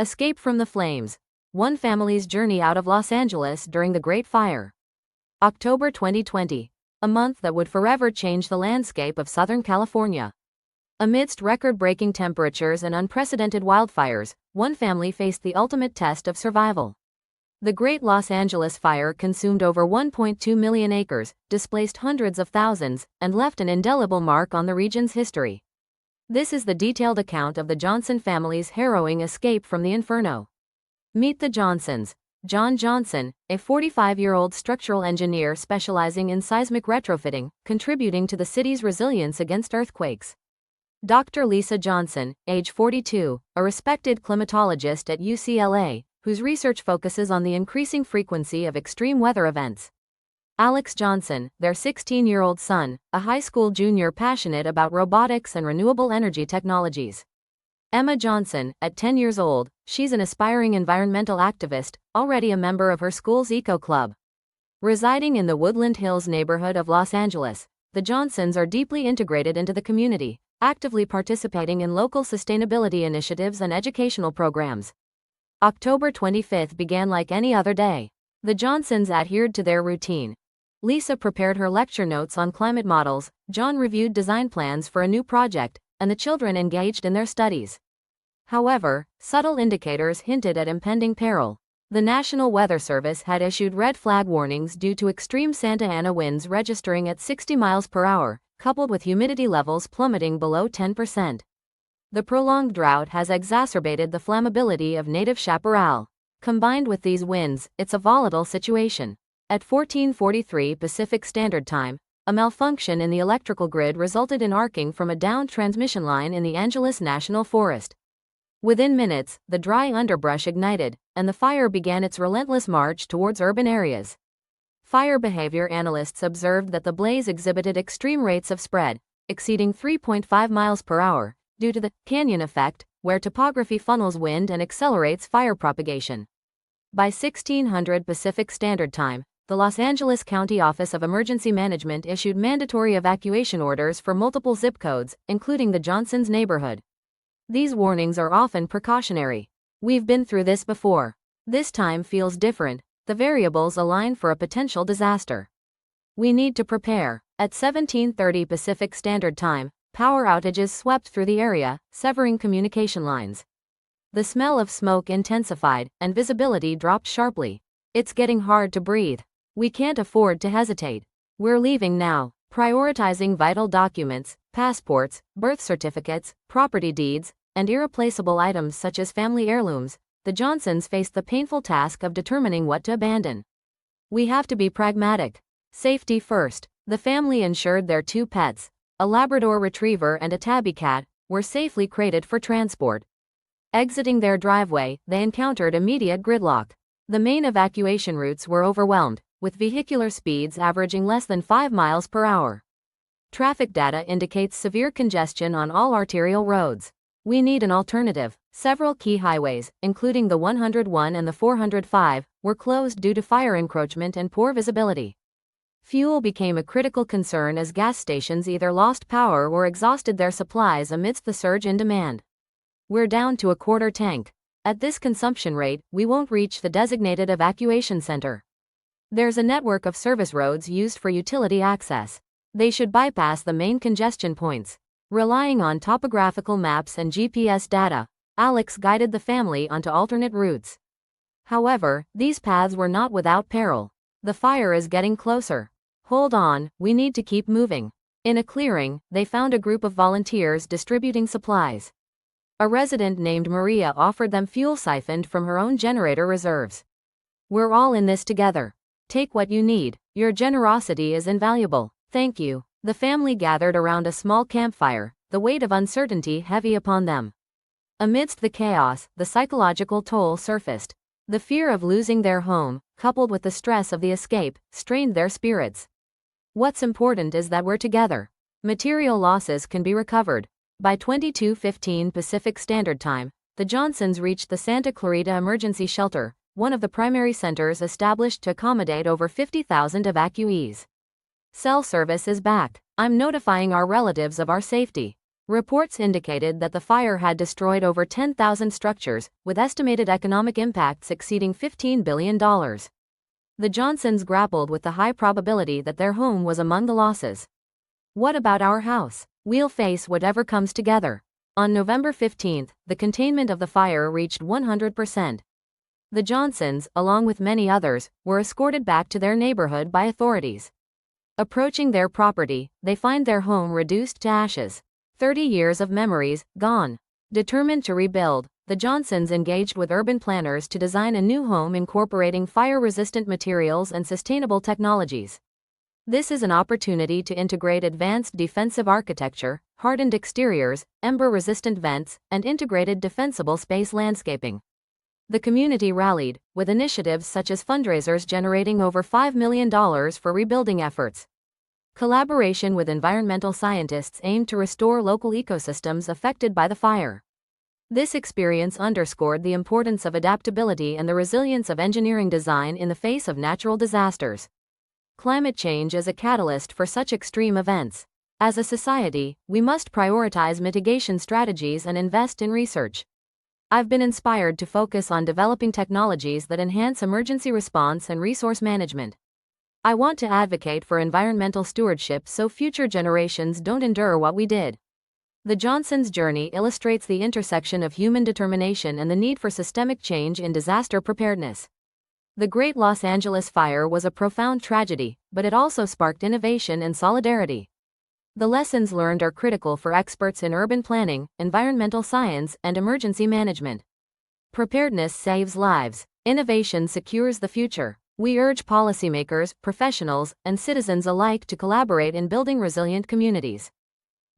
Escape from the flames. One family's journey out of Los Angeles during the Great Fire. October 2020. A month that would forever change the landscape of Southern California. Amidst record-breaking temperatures and unprecedented wildfires, one family faced the ultimate test of survival. The Great Los Angeles Fire consumed over 1.2 million acres, displaced hundreds of thousands, and left an indelible mark on the region's history. This is the detailed account of the Johnson family's harrowing escape from the inferno. Meet the Johnsons. John Johnson, a 45-year-old structural engineer specializing in seismic retrofitting, contributing to the city's resilience against earthquakes. Dr. Lisa Johnson, age 42, a respected climatologist at UCLA, whose research focuses on the increasing frequency of extreme weather events. Alex Johnson, their 16-year-old son, a high school junior passionate about robotics and renewable energy technologies. Emma Johnson, at 10 years old, she's an aspiring environmental activist, already a member of her school's eco club. Residing in the Woodland Hills neighborhood of Los Angeles, the Johnsons are deeply integrated into the community, actively participating in local sustainability initiatives and educational programs. October 25th began like any other day. The Johnsons adhered to their routine. Lisa prepared her lecture notes on climate models, John reviewed design plans for a new project, and the children engaged in their studies. However, subtle indicators hinted at impending peril. The National Weather Service had issued red flag warnings due to extreme Santa Ana winds registering at 60 miles per hour, coupled with humidity levels plummeting below 10%. The prolonged drought has exacerbated the flammability of native chaparral. Combined with these winds, it's a volatile situation. At 14:43 Pacific Standard Time, a malfunction in the electrical grid resulted in arcing from a downed transmission line in the Angeles National Forest. Within minutes, the dry underbrush ignited, and the fire began its relentless march towards urban areas. Fire behavior analysts observed that the blaze exhibited extreme rates of spread, exceeding 3.5 miles per hour, due to the canyon effect, where topography funnels wind and accelerates fire propagation. By 1600 Pacific Standard Time, the Los Angeles County Office of Emergency Management issued mandatory evacuation orders for multiple zip codes, including the Johnsons' neighborhood. These warnings are often precautionary. We've been through this before. This time feels different. The variables align for a potential disaster. We need to prepare. At 17:30 Pacific Standard Time, power outages swept through the area, severing communication lines. The smell of smoke intensified, and visibility dropped sharply. It's getting hard to breathe. We can't afford to hesitate. We're leaving now, prioritizing vital documents, passports, birth certificates, property deeds, and irreplaceable items such as family heirlooms. The Johnsons faced the painful task of determining what to abandon. We have to be pragmatic. Safety first. The family ensured their two pets, a Labrador Retriever and a tabby cat, were safely crated for transport. Exiting their driveway, they encountered immediate gridlock. The main evacuation routes were overwhelmed, with vehicular speeds averaging less than 5 miles per hour. Traffic data indicates severe congestion on all arterial roads. We need an alternative. Several key highways, including the 101 and the 405, were closed due to fire encroachment and poor visibility. Fuel became a critical concern as gas stations either lost power or exhausted their supplies amidst the surge in demand. We're down to a quarter tank. At this consumption rate, we won't reach the designated evacuation center. There's a network of service roads used for utility access. They should bypass the main congestion points. Relying on topographical maps and GPS data, Alex guided the family onto alternate routes. However, these paths were not without peril. The fire is getting closer. Hold on, we need to keep moving. In a clearing, they found a group of volunteers distributing supplies. A resident named Maria offered them fuel siphoned from her own generator reserves. We're all in this together. Take what you need. Your generosity is invaluable. Thank you. The family gathered around a small campfire, the weight of uncertainty heavy upon them. Amidst the chaos, the psychological toll surfaced. The fear of losing their home, coupled with the stress of the escape, strained their spirits. What's important is that we're together. Material losses can be recovered. By 22:15 Pacific Standard Time, the Johnsons reached the Santa Clarita Emergency Shelter, one of the primary centers established to accommodate over 50,000 evacuees. Cell service is back. I'm notifying our relatives of our safety. Reports indicated that the fire had destroyed over 10,000 structures, with estimated economic impacts exceeding $15 billion. The Johnsons grappled with the high probability that their home was among the losses. What about our house? We'll face whatever comes together. On November 15, the containment of the fire reached 100%. The Johnsons, along with many others, were escorted back to their neighborhood by authorities. Approaching their property, they find their home reduced to ashes. 30 years of memories, gone. Determined to rebuild, the Johnsons engaged with urban planners to design a new home incorporating fire-resistant materials and sustainable technologies. This is an opportunity to integrate advanced defensive architecture, hardened exteriors, ember-resistant vents, and integrated defensible space landscaping. The community rallied, with initiatives such as fundraisers generating over $5 million for rebuilding efforts. Collaboration with environmental scientists aimed to restore local ecosystems affected by the fire. This experience underscored the importance of adaptability and the resilience of engineering design in the face of natural disasters. Climate change is a catalyst for such extreme events. As a society, we must prioritize mitigation strategies and invest in research. I've been inspired to focus on developing technologies that enhance emergency response and resource management. I want to advocate for environmental stewardship so future generations don't endure what we did. The Johnsons' journey illustrates the intersection of human determination and the need for systemic change in disaster preparedness. The Great Los Angeles Fire was a profound tragedy, but it also sparked innovation and solidarity. The lessons learned are critical for experts in urban planning, environmental science, and emergency management. Preparedness saves lives. Innovation secures the future. We urge policymakers, professionals, and citizens alike to collaborate in building resilient communities.